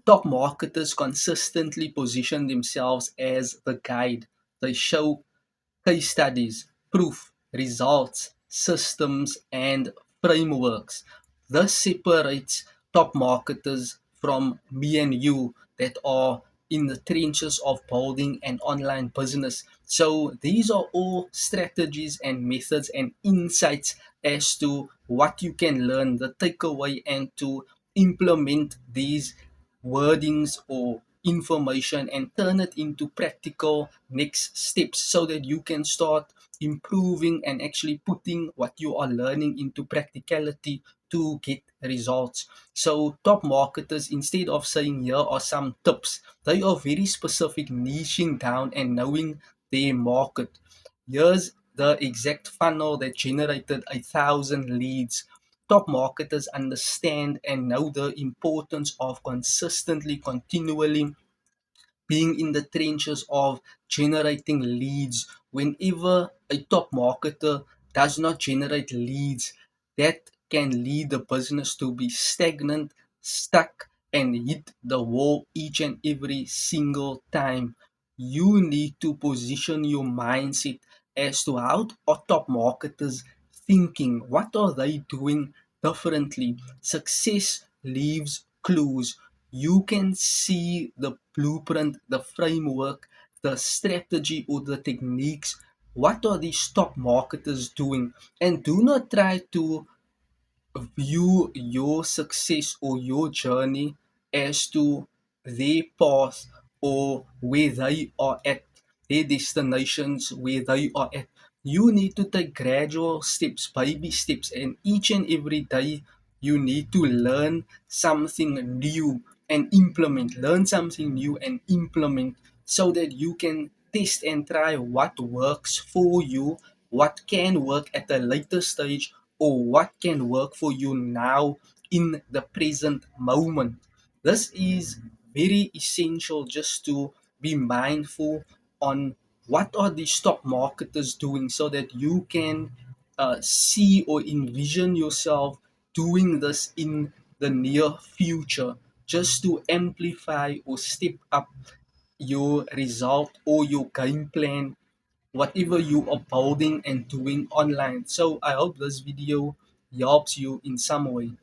Top marketers consistently position themselves as the guide. They show case studies, proof, results, systems, and frameworks. This separates top marketers from me and you that are in the trenches of building an online business. So these are all strategies and methods and insights as to what you can learn, the takeaway, and to implement these wordings or information and turn it into practical next steps so that you can start improving and actually putting what you are learning into practicality to get results. So top marketers, instead of saying here are some tips, they are very specific, niching down and knowing their market. Here's the exact funnel that generated 1,000 leads. Top marketers understand and know the importance of consistently, continually being in the trenches of generating leads. Whenever a top marketer does not generate leads, that can lead the business to be stagnant, stuck, and hit the wall each and every single time. You need to position your mindset as to how are top marketers thinking, what are they doing differently. Success leaves clues. You can see the blueprint, the framework, the strategy, or the techniques. What are these top marketers doing? And do not try to view your success or your journey as to their path or where they are at, their destinations, where they are at. You need to take gradual steps, baby steps, and each and every day you need to learn something new and implement. Learn something new and implement so that you can test and try what works for you, what can work at a later stage, or what can work for you now in the present moment. This is very essential just to be mindful on what are the stock marketers doing so that you can see or envision yourself doing this in the near future just to amplify or step up your result or your game plan, whatever you are building and doing online. So I hope this video helps you in some way.